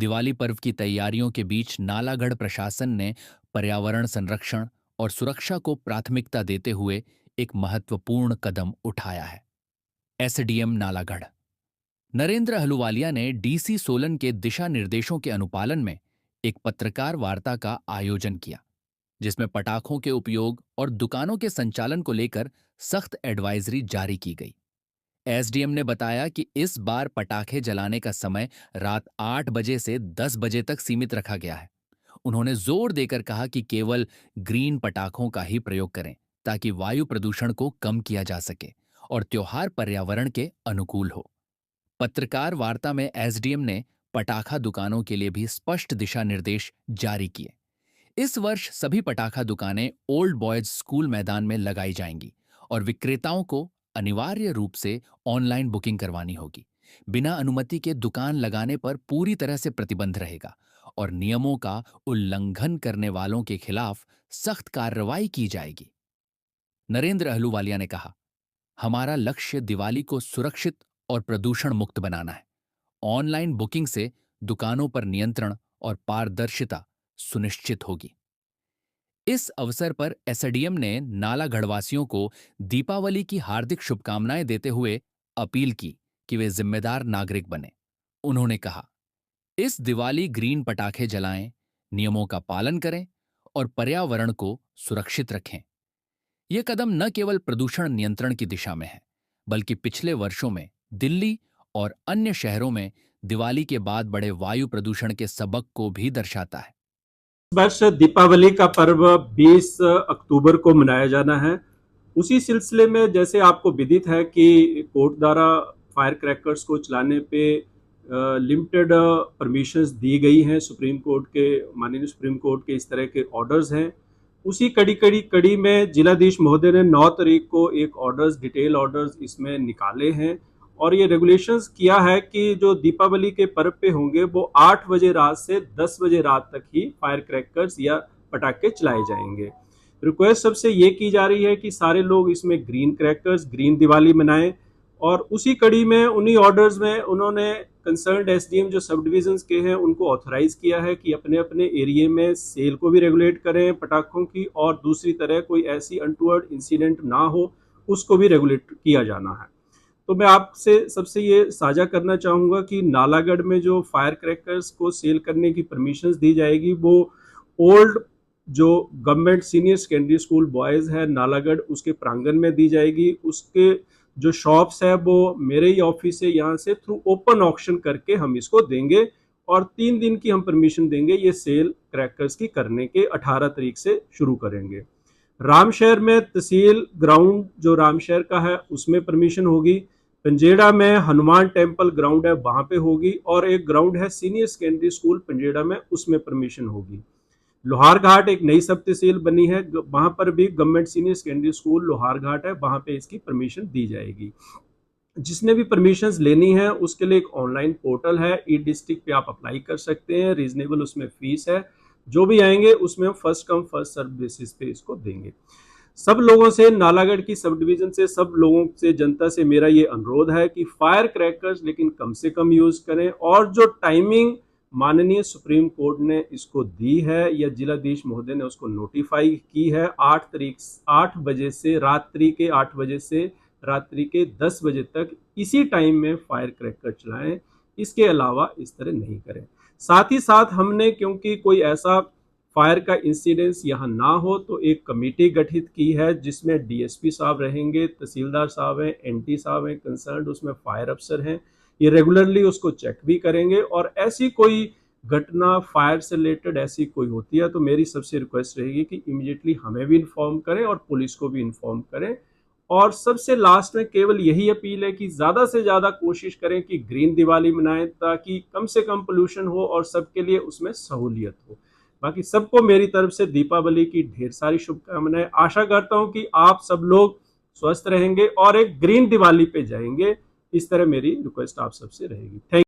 दिवाली पर्व की तैयारियों के बीच नालागढ़ प्रशासन ने पर्यावरण संरक्षण और सुरक्षा को प्राथमिकता देते हुए एक महत्वपूर्ण कदम उठाया है। एसडीएम नालागढ़ नरेंद्र अहलूवालिया ने डीसी सोलन के दिशा निर्देशों के अनुपालन में एक पत्रकार वार्ता का आयोजन किया, जिसमें पटाखों के उपयोग और दुकानों के संचालन को लेकर सख्त एडवाइजरी जारी की गई। एसडीएम ने बताया कि इस बार पटाखे जलाने का समय रात 8 बजे से 10 बजे तक सीमित रखा गया है। उन्होंने जोर देकर कहा कि केवल ग्रीन पटाखों का ही प्रयोग करें, ताकि वायु प्रदूषण को कम किया जा सके और त्योहार पर्यावरण के अनुकूल हो। पत्रकार वार्ता में एसडीएम ने पटाखा दुकानों के लिए भी स्पष्ट दिशा निर्देश जारी किए। इस वर्ष सभी पटाखा दुकानें ओल्ड बॉयज स्कूल मैदान में लगाई जाएंगी और विक्रेताओं को अनिवार्य रूप से ऑनलाइन बुकिंग करवानी होगी। बिना अनुमति के दुकान लगाने पर पूरी तरह से प्रतिबंध रहेगा और नियमों का उल्लंघन करने वालों के खिलाफ सख्त कार्रवाई की जाएगी। नरेंद्र अहलूवालिया ने कहा, हमारा लक्ष्य दिवाली को सुरक्षित और प्रदूषण मुक्त बनाना है। ऑनलाइन बुकिंग से दुकानों पर नियंत्रण और पारदर्शिता सुनिश्चित होगी। इस अवसर पर एसडीएम ने नालागढ़वासियों को दीपावली की हार्दिक शुभकामनाएं देते हुए अपील की कि वे जिम्मेदार नागरिक बने। उन्होंने कहा, इस दिवाली ग्रीन पटाखे जलाएं, नियमों का पालन करें और पर्यावरण को सुरक्षित रखें। यह कदम न केवल प्रदूषण नियंत्रण की दिशा में है, बल्कि पिछले वर्षों में दिल्ली और अन्य शहरों में दिवाली के बाद बढ़े वायु प्रदूषण के सबक को भी दर्शाता है। इस वर्ष दीपावली का पर्व 20 अक्टूबर को मनाया जाना है। उसी सिलसिले में जैसे आपको विदित है कि कोर्ट द्वारा फायर क्रैकर्स को चलाने पे लिमिटेड परमिशंस दी गई हैं। सुप्रीम कोर्ट के माननीय सुप्रीम कोर्ट के इस तरह के ऑर्डर्स हैं। उसी कड़ी में जिलाधीश महोदय ने 9 तारीख को एक डिटेल ऑर्डर्स इसमें निकाले हैं और ये रेगुलेशंस किया है कि जो दीपावली के पर्व पे होंगे वो 8 बजे रात से 10 बजे रात तक ही फायर क्रैकर्स या पटाखे चलाए जाएंगे। रिक्वेस्ट सबसे ये की जा रही है कि सारे लोग इसमें ग्रीन क्रैकर्स, ग्रीन दिवाली मनाएं और उसी कड़ी में उन्हीं ऑर्डर्स में उन्होंने कंसर्न्ड एसडीएम जो सब डिविजन्स के हैं उनको ऑथराइज किया है कि अपने अपने एरिया में सेल को भी रेगुलेट करें पटाखों की और दूसरी तरह कोई ऐसी अनटूवर्ड इंसिडेंट ना हो उसको भी रेगुलेट किया जाना है। तो मैं आपसे सबसे ये साझा करना चाहूँगा कि नालागढ़ में जो फायर क्रैकर्स को सेल करने की परमिशंस दी जाएगी वो ओल्ड जो government senior secondary school boys है नालागढ़ उसके प्रांगण में दी जाएगी। उसके जो शॉप्स है वो मेरे ही ऑफिस से यहाँ से थ्रू ओपन ऑक्शन करके हम इसको देंगे और 3 दिन की हम परमिशन देंगे ये सेल क्रैकर्स की करने के 18 तारीख से शुरू करेंगे। रामशहर में तहसील ग्राउंड जो रामशहर का है उसमें परमिशन होगी। पंजेड़ा में हनुमान टेम्पल ग्राउंड है वहाँ पे होगी और एक ग्राउंड है सीनियर सेकेंडरी स्कूल पंजेड़ा में उसमें परमिशन होगी। लोहारघाट एक नई सब तहसील बनी है वहाँ पर भी government senior secondary school Loharghat है वहाँ पे इसकी परमिशन दी जाएगी। जिसने भी परमिशंस लेनी है उसके लिए एक ऑनलाइन पोर्टल है ई डिस्ट्रिक्ट पे आप अप्लाई कर सकते हैं। रीजनेबल उसमें फीस है। जो भी आएंगे उसमें हम first come first serve basis पे इसको देंगे। सब लोगों से नालागढ़ की सब डिवीजन से सब लोगों से जनता से मेरा ये अनुरोध है कि फायर क्रैकर्स लेकिन कम से कम यूज करें और जो टाइमिंग माननीय सुप्रीम कोर्ट ने इसको दी है या जिलाधीश महोदय ने उसको नोटिफाई की है 8 बजे से रात्रि के 8 बजे से रात्रि के 10 बजे तक इसी टाइम में फायर क्रैकर चलाएं। इसके अलावा इस तरह नहीं करें। साथ ही साथ हमने क्योंकि कोई ऐसा फायर का इंसिडेंस यहाँ ना हो तो एक कमेटी गठित की है जिसमें डीएसपी साहब रहेंगे, तहसीलदार साहब हैं, एनटी साहब हैं, कंसर्न्ड उसमें फायर अफसर हैं। ये रेगुलरली उसको चेक भी करेंगे और ऐसी कोई घटना फायर से रिलेटेड ऐसी कोई होती है तो मेरी सबसे रिक्वेस्ट रहेगी कि इमीडिएटली हमें भी इन्फॉर्म करें और पुलिस को भी इन्फॉर्म करें। और सबसे लास्ट में केवल यही अपील है कि ज़्यादा से ज़्यादा कोशिश करें कि ग्रीन दिवाली मनाएं ताकि कम से कम पोल्यूशन हो और सबके लिए उसमें सहूलियत हो। बाकी सबको मेरी तरफ से दीपावली की ढेर सारी शुभकामनाएं। आशा करता हूं कि आप सब लोग स्वस्थ रहेंगे और एक ग्रीन दिवाली पे जाएंगे। इस तरह मेरी रिक्वेस्ट आप सबसे रहेगी। थैंक